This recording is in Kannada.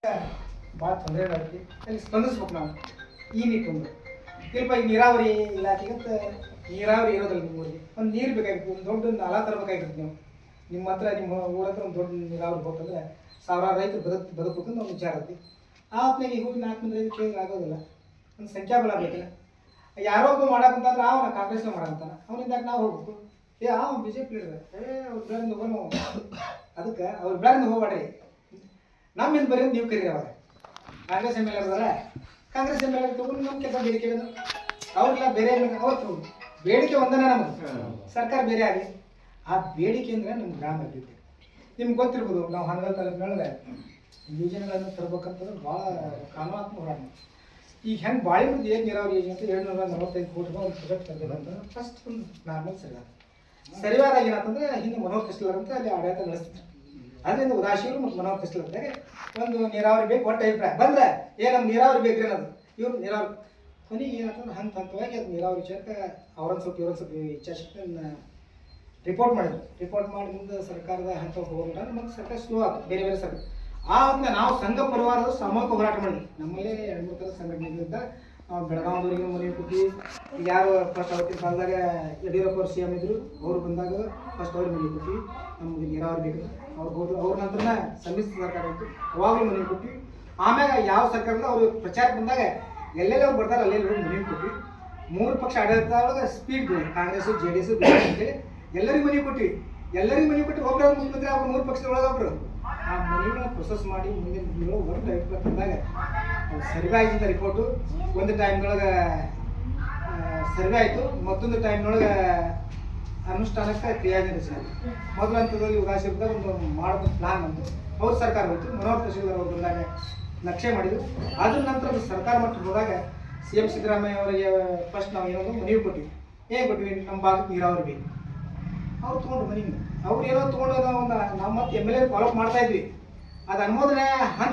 ಭಾಳ ತೊಂದರೆ ಆಗೈತಿ ಅಲ್ಲಿ ಸ್ಪಂದಿಸ್ಬೇಕು ನಾವು ಈ ನಿಟ್ಟೊಂದು ಸ್ವಲ್ಪ ಈಗ ನೀರಾವರಿ ಇಲಾಖೆಗಂತ ನೀರಾವರಿ ಇರೋದಿಲ್ಲ ನಿಮ್ಮ ಊರಿಗೆ ಒಂದು ನೀರು ಬೇಕಾಗಿತ್ತು ಒಂದು ದೊಡ್ಡ ನಾಲಾ ತರಬೇಕಾಗಿತ್ತು ನೀವು ನಿಮ್ಮ ಹತ್ರ ನಿಮ್ಮ ಊರ ಹತ್ರ ಒಂದು ದೊಡ್ಡ ನೀರಾವರಿ ಹೋಗ್ತಂದ್ರೆ ಸಾವಿರಾರು ರೈತರು ಬದುಕಬೇಕಂತ ಒಂದು ವಿಚಾರ ಐತಿ ಆ ಹೊತ್ತಿನಾಗ ಈಗ ಹೋಗಿ 4 ಮಂದಿ ರೈತರು ಕೇಳಿದ್ರೆ ಆಗೋದಿಲ್ಲ ಒಂದು ಸಂಖ್ಯಾಬಲ ಬೇಕಿಲ್ಲ ಯಾರೋ ಒಬ್ಬ ಮಾಡಕ್ಕಂತಂದ್ರೆ ಅವನ ಕಾಂಗ್ರೆಸ್ನ ಮಾಡಂತಾನೆ ಅವನಿಂದ ನಾವು ಹೋಗ್ಬೇಕು ಅವ್ನು ಬಿ ಜೆ ಪಿ ಅವ್ರ ಬೆಳರಿಂದ ಹೋಗೋಣ ಅದಕ್ಕೆ ಅವ್ರ ಬೆಳರಿಂದ ಹೋಗ್ಬೇಡ್ರಿ ನಮ್ಮಿಂದ ಬರೀ ನೀವು ಕರೀರಿ ಅವಾಗ ಕಾಂಗ್ರೆಸ್ ಎಮ್ ಎಲ್ ಎ ಬರ್ದಾರ ಕಾಂಗ್ರೆಸ್ ಎಮ್ ಎಲ್ ಎ ತಗೊಂಡು ನಮ್ಮ ಕೆಲಸ ಬೇಡಿಕೆ ಅವ್ರಿಲ್ಲ ಬೇರೆ ಅವ್ರು ತಗೊಂಡು ಬೇಡಿಕೆ ಒಂದನೇ ನಮಗೆ ಸರ್ಕಾರ ಬೇರೆ ಆಗಲಿ ಆ ಬೇಡಿಕೆ ಅಂದರೆ ನಮ್ಮ ಗ್ರಾಮ ಅಭಿವೃದ್ಧಿ ನಿಮ್ಗೆ ಗೊತ್ತಿರ್ಬೋದು ನಾವು ಹನಗಲ್ ತಾಲೂಕಿನೊಳಗೆ ಯೋಜನೆಗಳನ್ನು ತರಬೇಕಂತಂದ್ರೆ ಭಾಳ ಕಾನೂನಾತ್ಮಕ ಹೋರಾಟ ಈಗ ಹೆಂಗೆ ಬಾಳಿಮುದ್ದು ಏನು ನೀರಾವರಿ ಯೋಜನೆ ಅಂತ 745 ಕೋಟಿ ರೂಪಾಯಿ ಒಂದು ಪ್ರಾಜೆಕ್ಟ್ ತಂದಿಲ್ಲ ಫಸ್ಟ್ ಒಂದು ನಾರ್ಮಲ್ ಸರಿವಾದಾಗ ಏನಂತಂದ್ರೆ ಹಿಂದೆ ಮನೋಹರ್ ಕಸ್ಲರ್ ಅಂತ ಅಲ್ಲಿ ಆಡಳಿತ ನಡೆಸ್ತಿದ್ರು ಅದರಿಂದ ಉದಾಸೀನರು ಮತ್ತು ಮನೋಹರ್ ಕಸ್ಲರ್ ಅಂದಾಗ ಒಂದು ನೀರಾವರಿ ಬೇಕು ಒಟ್ಟು ಅಭಿಪ್ರಾಯ ಬಂದ್ರೆ ನಮ್ಮ ನೀರಾವರಿ ಬೇಕ್ರಿ ಅನ್ನೋದು ಇವ್ರು ನೀರಾವರಿ ಕೊನೆಗೆ ಏನಂತಂದ್ರೆ ಹಂತವಾಗಿ ಅದು ನೀರಾವರಿ ವಿಚಾರಕ್ಕೆ ಅವ್ರೊಂದು ಸ್ವಲ್ಪ ಇವ್ರೊಂದು ಸ್ವಲ್ಪ ಇಚ್ಛಾಶಕ್ತಿಯನ್ನು ರಿಪೋರ್ಟ್ ಮಾಡಿದ್ರು ರಿಪೋರ್ಟ್ ಮಾಡಿ ಮುಂದೆ ಸರ್ಕಾರದ ಹಂತ ಹೋಗೋಣ ಮತ್ತು ಸರ್ಕಾರ ಸ್ಲೋ ಆಯ್ತು ಬೇರೆ ಬೇರೆ ಸರ್ಕಾರ ಆ ಹೊತ್ತಿನ ನಾವು ಸಂಘ ಪರಿವಾರದ ಸಾಮೂಹಿಕ ಹೋರಾಟ ಮಾಡಿದ್ವಿ ನಮ್ಮಲ್ಲೇ 2-3 ಥರದ ಸಂಘಟನೆಗಳಿಂದ ನಾವು ಬೆಳಗಾವಿಯವರಿಗೆ ಮನೆಗೆ ಕೂತಿ ಈಗ ಯಾರು ಫಸ್ಟ್ ಅವತ್ತಿನ ಕಾಲದಾಗ ಯಡಿಯೂರಪ್ಪ ಅವರು ಸಿ ಎಮ್ ಇದ್ರು ಅವರು ಬಂದಾಗ ಫಸ್ಟ್ ಅವ್ರಿಗೆ ಮನೆಗೆ ಕೂತಿ ನಮಗೆ ನೀರಾವರಿ ಬೇಕು ಅವ್ರು ಹೋದ್ರು ಅವ್ರ ನಂತರ ಸಮ್ಮಿಶ್ರ ಸರ್ಕಾರ ಇತ್ತು ಅವಾಗಲೂ ಮನೆಗೆ ಕೊಟ್ವಿ ಆಮ್ಯಾಗ ಯಾವ ಸರ್ಕಾರದಿಂದ ಅವರು ಪ್ರಚಾರಕ್ಕೆ ಬಂದಾಗ ಎಲ್ಲೆಲ್ಲಿ ಅವ್ರು ಬರ್ತಾರೆ ಅಲ್ಲೆಲ್ಲಿ ಹೋಗಿ ಮನೆಗೆ ಕೊಟ್ವಿ 3 ಪಕ್ಷ ಆಡಳಿತ ಒಳಗೆ ಸ್ಪೀಡ್ ಕಾಂಗ್ರೆಸ್ಸು JDS ಅಂತೇಳಿ ಎಲ್ಲರಿಗೂ ಮನೆಗೆ ಕೊಟ್ವಿ ಒಬ್ಬರು ಮುಖ್ಯಮಂತ್ರಿ ಅವ್ರು 3 ಪಕ್ಷದೊಳಗೆ ಒಬ್ಬರು ಆ ಮನೆಗಳನ್ನ ಪ್ರೊಸೆಸ್ ಮಾಡಿ ಮುಂದಿನ ದಿನಗಳು ಒಂದು ಅಭಿಪ್ರಾಯ ಬಂದಾಗ ಸರ್ವೆ ಆಗಿದ್ದ ರಿಪೋರ್ಟು ಒಂದು ಟೈಮ್ನೊಳಗೆ ಸರ್ವೆ ಆಯಿತು ಮತ್ತೊಂದು ಟೈಮ್ನೊಳಗೆ ಅನುಷ್ಠಾನಕ್ಕೆ ಕ್ರಿಯಾಜನಿಸಿದೆ ಮೊದಲ ಹಂತದಲ್ಲಿ ಉದಾಸೀನದಾಗ ಒಂದು ಮಾಡೋದು ಪ್ಲಾನ್ ಬಂತು ಅವ್ರ ಸರ್ಕಾರ ಹೋಯಿತು ಮನೋಹರ್ ತಹಶೀಲ್ದಾರ್ ಅವರು ಬಂದಾಗ ನಕ್ಷೆ ಮಾಡಿದ್ರು ಅದ್ರ ನಂತರ ಸರ್ಕಾರ ಮಟ್ಟಕ್ಕೆ ಹೋದಾಗ CM ಸಿದ್ದರಾಮಯ್ಯ ಅವರಿಗೆ ಫಸ್ಟ್ ನಾವು ಏನೊಂದು ಮನವಿ ಕೊಟ್ಟಿವಿ ಏನು ಕೊಟ್ಟಿವಿ ನಮ್ಮ ಭಾಗಕ್ಕೆ ನೀರಾವರಿ ಬೇಕು ಅವ್ರು ತೊಗೊಂಡ್ರು ಮನೆಯಿಂದ ಅವ್ರು ಏನೋ ತೊಗೊಂಡು ನಾವು ಮತ್ತೆ MLA ಫಾಲೋಅಪ್ ಮಾಡ್ತಾ ಇದ್ವಿ ಅದು ಅನುಮೋದನೆ ಹಂತ